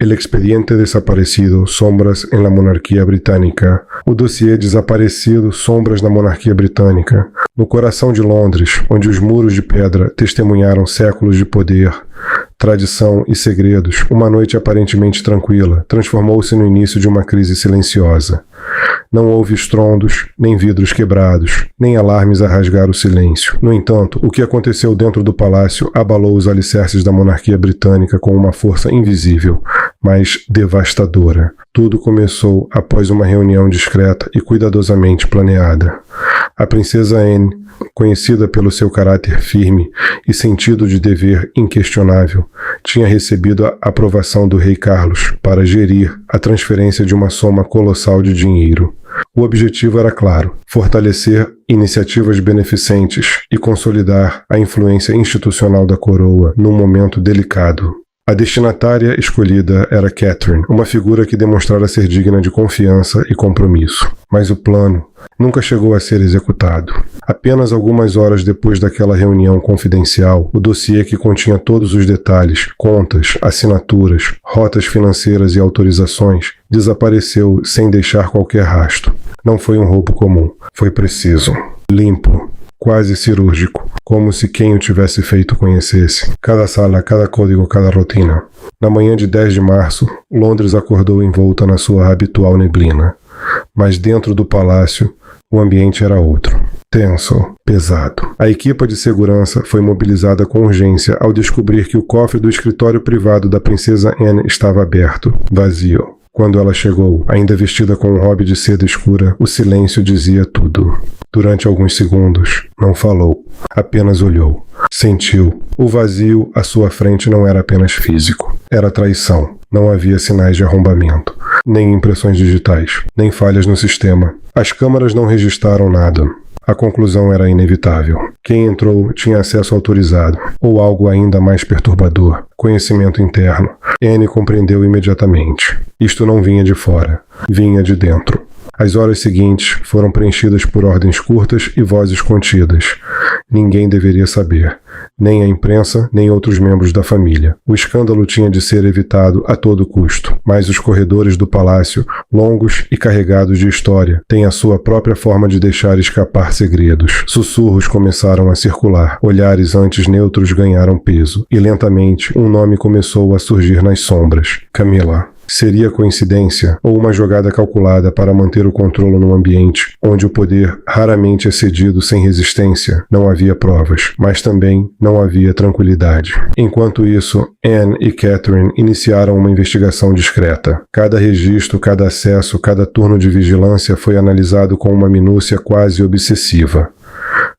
El expediente desaparecido, sombras en la monarquia britânica. O dossiê desaparecido, sombras na monarquia britânica. No coração de Londres, onde os muros de pedra testemunharam séculos de poder, tradição e segredos, uma noite aparentemente tranquila transformou-se no início de uma crise silenciosa. Não houve estrondos, nem vidros quebrados, nem alarmes a rasgar o silêncio. No entanto, o que aconteceu dentro do palácio abalou os alicerces da monarquia britânica com uma força invisível, mas devastadora. Tudo começou após uma reunião discreta e cuidadosamente planeada. A princesa Anne, conhecida pelo seu caráter firme e sentido de dever inquestionável, tinha recebido a aprovação do rei Carlos para gerir a transferência de uma soma colossal de dinheiro. O objetivo era claro: fortalecer iniciativas beneficentes e consolidar a influência institucional da coroa num momento delicado. A destinatária escolhida era Catherine, uma figura que demonstrara ser digna de confiança e compromisso. Mas o plano nunca chegou a ser executado. Apenas algumas horas depois daquela reunião confidencial, o dossiê que continha todos os detalhes, contas, assinaturas, rotas financeiras e autorizações, desapareceu sem deixar qualquer rastro. Não foi um roubo comum, foi preciso, limpo, quase cirúrgico, como se quem o tivesse feito conhecesse. Cada sala, cada código, cada rotina. Na manhã de 10 de março, Londres acordou envolta na sua habitual neblina. Mas dentro do palácio, o ambiente era outro. Tenso, pesado. A equipa de segurança foi mobilizada com urgência ao descobrir que o cofre do escritório privado da princesa Anne estava aberto, vazio. Quando ela chegou, ainda vestida com um robe de seda escura, o silêncio dizia tudo. Durante alguns segundos, não falou, apenas olhou. Sentiu. O vazio à sua frente não era apenas físico, era traição. Não havia sinais de arrombamento, nem impressões digitais, nem falhas no sistema. As câmaras não registraram nada. A conclusão era inevitável. Quem entrou tinha acesso autorizado, ou algo ainda mais perturbador, conhecimento interno. Anne compreendeu imediatamente. Isto não vinha de fora, vinha de dentro. As horas seguintes foram preenchidas por ordens curtas e vozes contidas. Ninguém deveria saber, nem a imprensa, nem outros membros da família. O escândalo tinha de ser evitado a todo custo, mas os corredores do palácio, longos e carregados de história, têm a sua própria forma de deixar escapar segredos. Sussurros começaram a circular, olhares antes neutros ganharam peso, e lentamente um nome começou a surgir nas sombras: Camilla. Seria coincidência ou uma jogada calculada para manter o controle num ambiente onde o poder raramente é cedido sem resistência? Não havia provas, mas também não havia tranquilidade. Enquanto isso, Anne e Catherine iniciaram uma investigação discreta. Cada registro, cada acesso, cada turno de vigilância foi analisado com uma minúcia quase obsessiva.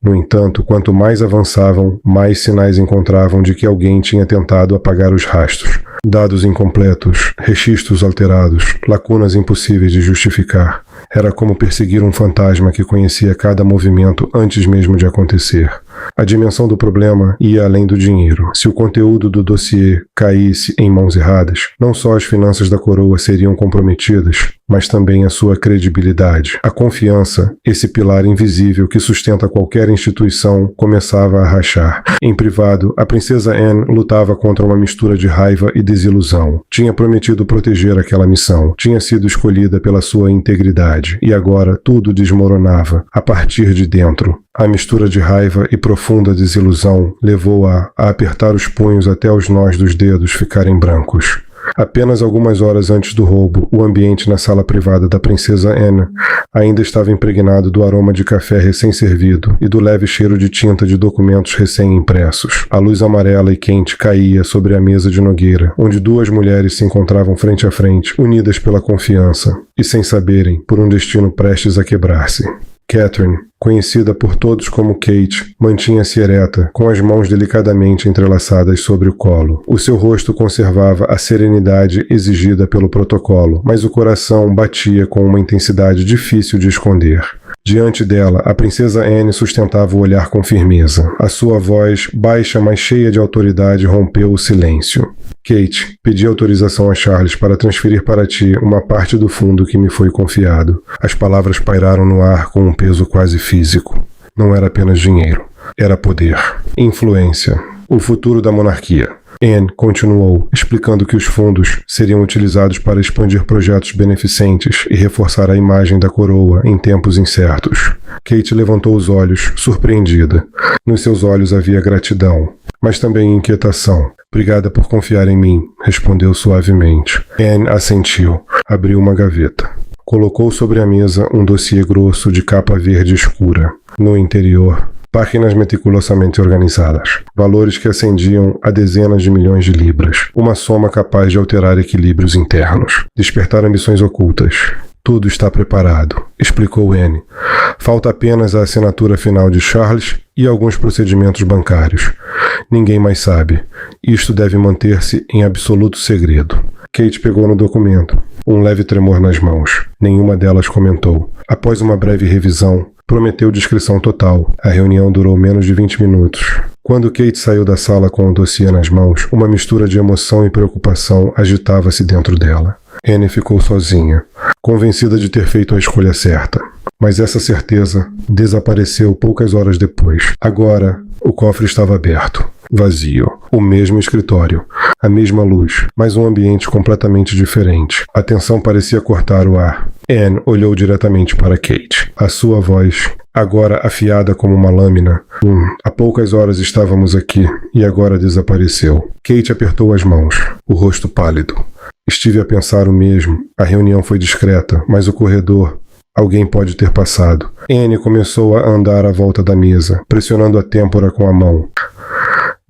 No entanto, quanto mais avançavam, mais sinais encontravam de que alguém tinha tentado apagar os rastros. Dados incompletos, registros alterados, lacunas impossíveis de justificar. Era como perseguir um fantasma que conhecia cada movimento antes mesmo de acontecer. A dimensão do problema ia além do dinheiro. Se o conteúdo do dossiê caísse em mãos erradas, não só as finanças da coroa seriam comprometidas, mas também a sua credibilidade. A confiança, esse pilar invisível que sustenta qualquer instituição, começava a rachar. Em privado, a princesa Anne lutava contra uma mistura de raiva e desilusão. Tinha prometido proteger aquela missão. Tinha sido escolhida pela sua integridade. E agora tudo desmoronava, a partir de dentro. A mistura de raiva e profunda desilusão levou-a a apertar os punhos até os nós dos dedos ficarem brancos. Apenas algumas horas antes do roubo, o ambiente na sala privada da princesa Anne ainda estava impregnado do aroma de café recém-servido e do leve cheiro de tinta de documentos recém-impressos. A luz amarela e quente caía sobre a mesa de nogueira, onde duas mulheres se encontravam frente a frente, unidas pela confiança, e sem saberem, por um destino prestes a quebrar-se. Catherine, conhecida por todos como Kate, mantinha-se ereta, com as mãos delicadamente entrelaçadas sobre o colo. O seu rosto conservava a serenidade exigida pelo protocolo, mas o coração batia com uma intensidade difícil de esconder. Diante dela, a princesa Anne sustentava o olhar com firmeza. A sua voz, baixa mas cheia de autoridade, rompeu o silêncio. Kate, pedi autorização a Charles para transferir para ti uma parte do fundo que me foi confiado. As palavras pairaram no ar com um peso quase físico. Não era apenas dinheiro, era poder, influência, o futuro da monarquia. Anne continuou, explicando que os fundos seriam utilizados para expandir projetos beneficentes e reforçar a imagem da coroa em tempos incertos. Kate levantou os olhos, surpreendida. Nos seus olhos havia gratidão, mas também inquietação. Obrigada por confiar em mim, respondeu suavemente. Anne assentiu, abriu uma gaveta. Colocou sobre a mesa um dossiê grosso de capa verde escura. No interior, páginas meticulosamente organizadas. Valores que ascendiam a dezenas de milhões de libras. Uma soma capaz de alterar equilíbrios internos. Despertar ambições ocultas. Tudo está preparado, explicou Anne. Falta apenas a assinatura final de Charles e alguns procedimentos bancários. Ninguém mais sabe. Isto deve manter-se em absoluto segredo. Kate pegou no documento. Um leve tremor nas mãos. Nenhuma delas comentou. Após uma breve revisão, prometeu discrição total. A reunião durou menos de 20 minutos. Quando Kate saiu da sala com o dossiê nas mãos, uma mistura de emoção e preocupação agitava-se dentro dela. Anne ficou sozinha, convencida de ter feito a escolha certa. Mas essa certeza desapareceu poucas horas depois. Agora, o cofre estava aberto, vazio. O mesmo escritório, a mesma luz, mas um ambiente completamente diferente. A tensão parecia cortar o ar. Anne olhou diretamente para Kate. A sua voz, agora afiada como uma lâmina. Há poucas horas estávamos aqui e agora desapareceu. Kate apertou as mãos, o rosto pálido. Estive a pensar o mesmo. A reunião foi discreta, mas o corredor... Alguém pode ter passado. Anne começou a andar à volta da mesa, pressionando a têmpora com a mão.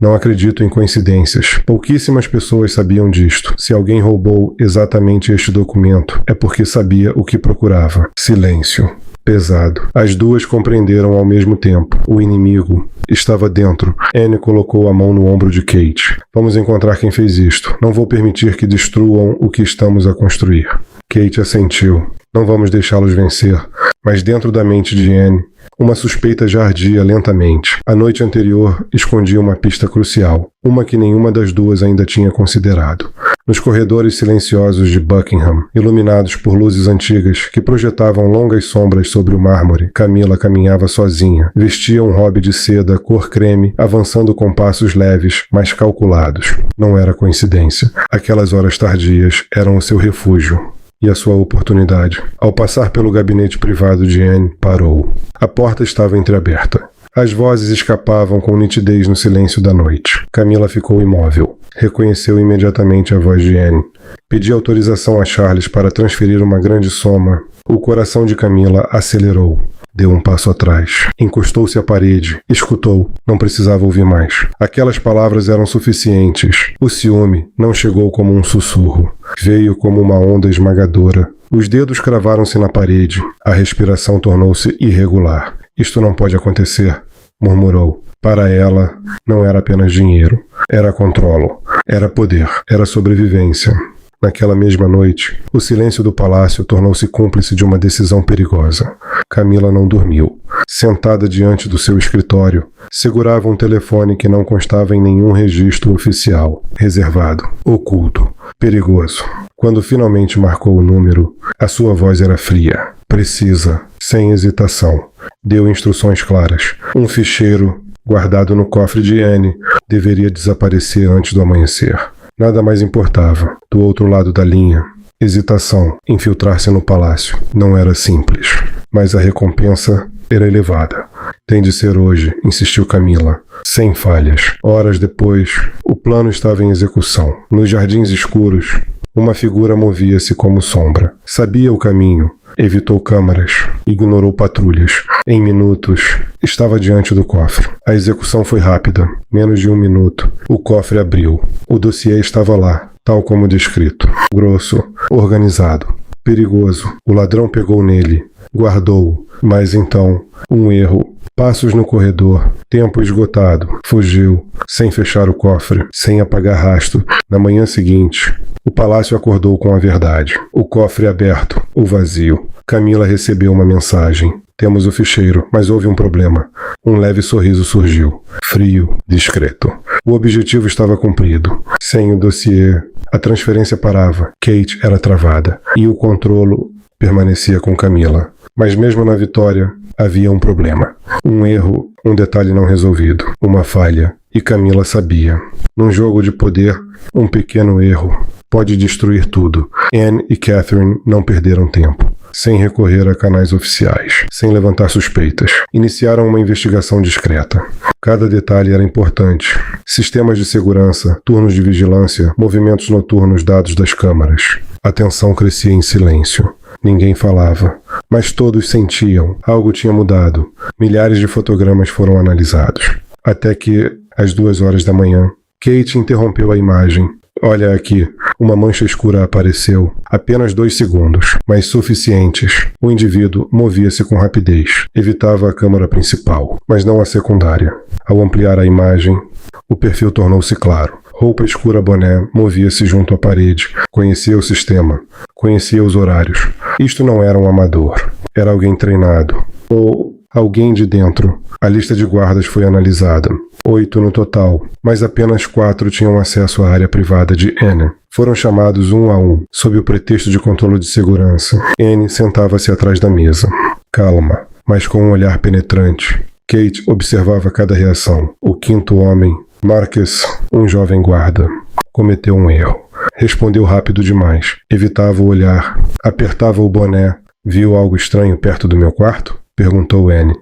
Não acredito em coincidências. Pouquíssimas pessoas sabiam disto. Se alguém roubou exatamente este documento, é porque sabia o que procurava. Silêncio. Pesado. As duas compreenderam ao mesmo tempo. O inimigo estava dentro. Anne colocou a mão no ombro de Kate. Vamos encontrar quem fez isto. Não vou permitir que destruam o que estamos a construir. Kate assentiu. Não vamos deixá-los vencer. Mas dentro da mente de Anne, uma suspeita já ardia lentamente. A noite anterior escondia uma pista crucial, uma que nenhuma das duas ainda tinha considerado. Nos corredores silenciosos de Buckingham, iluminados por luzes antigas que projetavam longas sombras sobre o mármore, Camila caminhava sozinha. Vestia um robe de seda cor creme, avançando com passos leves, mas calculados. Não era coincidência. Aquelas horas tardias eram o seu refúgio. E a sua oportunidade. Ao passar pelo gabinete privado de Anne, parou. A porta estava entreaberta. As vozes escapavam com nitidez no silêncio da noite. Camila ficou imóvel. Reconheceu imediatamente a voz de Anne. Pediu autorização a Charles para transferir uma grande soma. O coração de Camila acelerou. Deu um passo atrás. Encostou-se à parede. Escutou. Não precisava ouvir mais. Aquelas palavras eram suficientes. O ciúme não chegou como um sussurro. Veio como uma onda esmagadora. Os dedos cravaram-se na parede. A respiração tornou-se irregular. Isto não pode acontecer, murmurou. Para ela, não era apenas dinheiro. Era controlo. Era poder. Era sobrevivência. Naquela mesma noite, o silêncio do palácio tornou-se cúmplice de uma decisão perigosa. Camila não dormiu. Sentada diante do seu escritório, segurava um telefone que não constava em nenhum registro oficial. Reservado, oculto, perigoso. Quando finalmente marcou o número, a sua voz era fria, precisa, sem hesitação. Deu instruções claras. Um ficheiro, guardado no cofre de Anne, deveria desaparecer antes do amanhecer. Nada mais importava. Do outro lado da linha, hesitação, infiltrar-se no palácio. Não era simples, mas a recompensa era elevada. Tem de ser hoje, insistiu Camila, sem falhas. Horas depois, o plano estava em execução. Nos jardins escuros, uma figura movia-se como sombra. Sabia o caminho. Evitou câmaras, ignorou patrulhas. Em minutos, estava diante do cofre. A execução foi rápida, menos de 1 minuto. O cofre abriu. O dossiê estava lá, tal como descrito. Grosso, organizado, perigoso. O ladrão pegou nele, guardou-o, mas então, um erro. Passos no corredor, tempo esgotado. Fugiu, sem fechar o cofre, sem apagar rastro. Na manhã seguinte, o palácio acordou com a verdade. O cofre aberto, o vazio. Camila recebeu uma mensagem. Temos o ficheiro, mas houve um problema. Um leve sorriso surgiu. Frio, discreto. O objetivo estava cumprido. Sem o dossiê, a transferência parava. Kate era travada. E o controlo permanecia com Camila. Mas mesmo na vitória, havia um problema. Um erro, um detalhe não resolvido, uma falha. E Camila sabia. Num jogo de poder, um pequeno erro pode destruir tudo. Anne e Catherine não perderam tempo. Sem recorrer a canais oficiais, sem levantar suspeitas, iniciaram uma investigação discreta. Cada detalhe era importante. Sistemas de segurança, turnos de vigilância, movimentos noturnos dados das câmaras. A tensão crescia em silêncio. Ninguém falava, mas todos sentiam. Algo tinha mudado. Milhares de fotogramas foram analisados. Até que, às 2 horas da manhã, Kate interrompeu a imagem. Olha aqui, uma mancha escura apareceu. Apenas 2 segundos, mas suficientes. O indivíduo movia-se com rapidez. Evitava a câmara principal, mas não a secundária. Ao ampliar a imagem, o perfil tornou-se claro. Roupa escura boné, movia-se junto à parede. Conhecia o sistema. Conhecia os horários. Isto não era um amador. Era alguém treinado. Ou alguém de dentro. A lista de guardas foi analisada. 8 no total, mas apenas 4 tinham acesso à área privada de Anne. Foram chamados um a um, sob o pretexto de controle de segurança. Anne sentava-se atrás da mesa. Calma, mas com um olhar penetrante. Kate observava cada reação. O 5º homem, Marcus, um jovem guarda, cometeu um erro. Respondeu rápido demais. Evitava o olhar. Apertava o boné. Viu algo estranho perto do meu quarto? Perguntou Anne.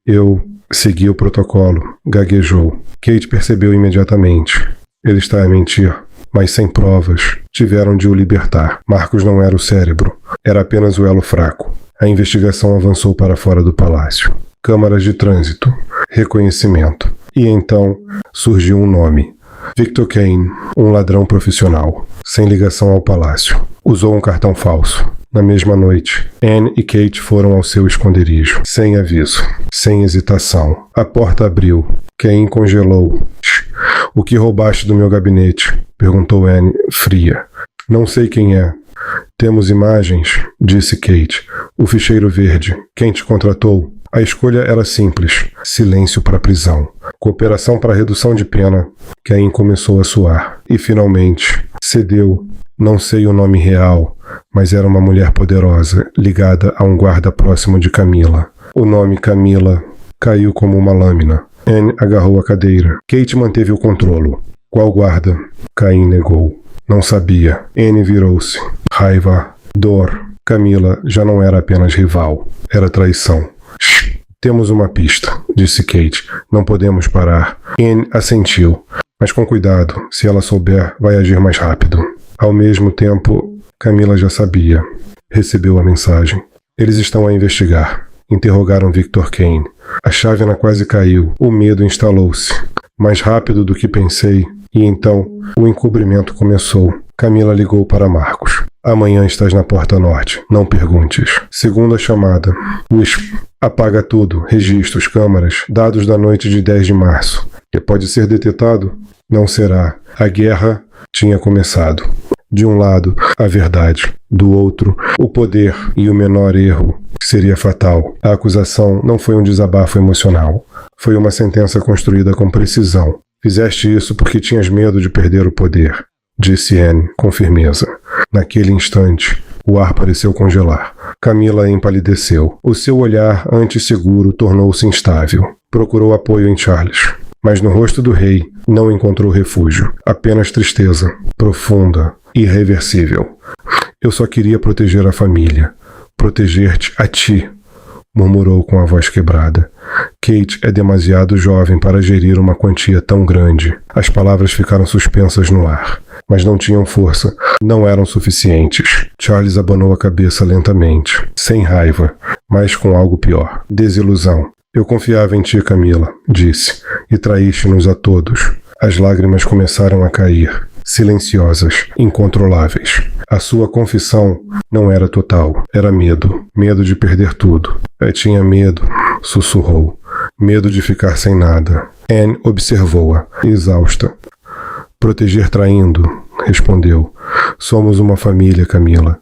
Eu segui o protocolo. Gaguejou. Kate percebeu imediatamente. Ele está a mentir. Mas sem provas. Tiveram de o libertar. Marcos não era o cérebro. Era apenas o elo fraco. A investigação avançou para fora do palácio. Câmaras de trânsito. Reconhecimento. E então surgiu um nome. Victor Kane, um ladrão profissional, sem ligação ao palácio. Usou um cartão falso. Na mesma noite, Anne e Kate foram ao seu esconderijo, sem aviso, sem hesitação. A porta abriu. Kane congelou. O que roubaste do meu gabinete? Perguntou Anne, fria. Não sei quem é. Temos imagens, disse Kate. O ficheiro verde. Quem te contratou? A escolha era simples. Silêncio para a prisão. Cooperação para a redução de pena. Kane começou a suar. E finalmente, cedeu. Não sei o nome real, mas era uma mulher poderosa, ligada a um guarda próximo de Camila. O nome Camila caiu como uma lâmina. Anne agarrou a cadeira. Kate manteve o controle. Qual guarda? Cain negou. Não sabia. Anne virou-se. Raiva. Dor. Camila já não era apenas rival. Era traição. Shhh. Temos uma pista, disse Kate. Não podemos parar. Anne assentiu. Mas com cuidado. Se ela souber, vai agir mais rápido. Ao mesmo tempo, Camila já sabia. Recebeu a mensagem. Eles estão a investigar. Interrogaram Victor Kane. A chávena quase caiu. O medo instalou-se. Mais rápido do que pensei. E então, o encobrimento começou. Camila ligou para Marcos. Amanhã estás na porta norte. Não perguntes. Segunda chamada. Apaga tudo. Registros, câmaras, dados da noite de 10 de março. Que pode ser detetado? Não será. A guerra tinha começado. De um lado, a verdade. Do outro, o poder e o menor erro seria fatal. A acusação não foi um desabafo emocional. Foi uma sentença construída com precisão. Fizeste isso porque tinhas medo de perder o poder, disse Anne com firmeza. Naquele instante, o ar pareceu congelar. Camila empalideceu. O seu olhar antisseguro tornou-se instável. Procurou apoio em Charles. Mas no rosto do rei não encontrou refúgio. Apenas tristeza, profunda, irreversível. Eu só queria proteger a família. Proteger-te a ti, murmurou com a voz quebrada. Kate é demasiado jovem para gerir uma quantia tão grande. As palavras ficaram suspensas no ar, mas não tinham força. Não eram suficientes. Charles abanou a cabeça lentamente, sem raiva, mas com algo pior. Desilusão. Eu confiava em ti, Camila, disse, e traíste-nos a todos. As lágrimas começaram a cair, silenciosas, incontroláveis. A sua confissão não era total, era medo. Medo de perder tudo. Tinha medo, sussurrou. Medo de ficar sem nada. Anne observou-a, exausta. Proteger traindo, respondeu. Somos uma família, Camila,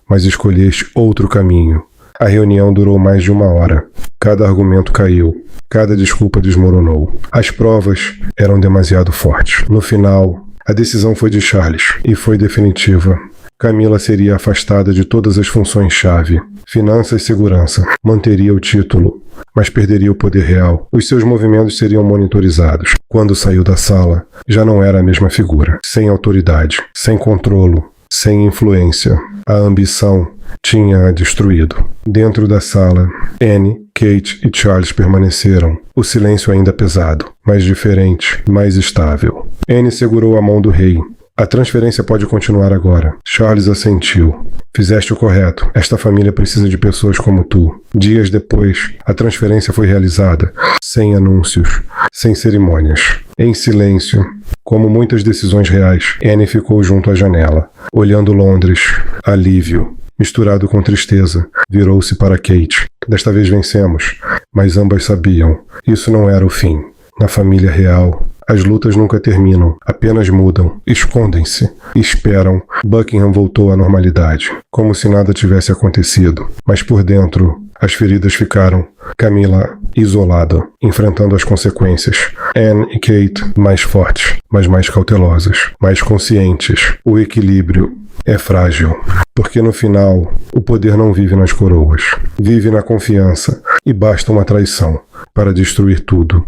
mas escolheste outro caminho. A reunião durou mais de 1 hora. Cada argumento caiu. Cada desculpa desmoronou. As provas eram demasiado fortes. No final, a decisão foi de Charles e foi definitiva. Camila seria afastada de todas as funções-chave. Finanças e segurança. Manteria o título, mas perderia o poder real. Os seus movimentos seriam monitorizados. Quando saiu da sala, já não era a mesma figura. Sem autoridade, sem controle, sem influência. A ambição tinha-a destruído. Dentro da sala, Anne, Kate e Charles permaneceram. O silêncio ainda pesado, mais diferente, mais estável. Anne segurou a mão do rei. A transferência pode continuar agora. Charles assentiu. Fizeste o correto. Esta família precisa de pessoas como tu. Dias depois, a transferência foi realizada, sem anúncios, sem cerimônias. Em silêncio, como muitas decisões reais, Anne ficou junto à janela, olhando Londres. Alívio, misturado com tristeza, virou-se para Kate. Desta vez vencemos, mas ambas sabiam. Isso não era o fim. Na família real, as lutas nunca terminam, apenas mudam, escondem-se, esperam. Buckingham voltou à normalidade, como se nada tivesse acontecido. Mas por dentro, as feridas ficaram. Camila, isolada, enfrentando as consequências. Anne e Kate, mais fortes, mas mais cautelosas, mais conscientes. O equilíbrio é frágil, porque no final, o poder não vive nas coroas. Vive na confiança, e basta uma traição para destruir tudo.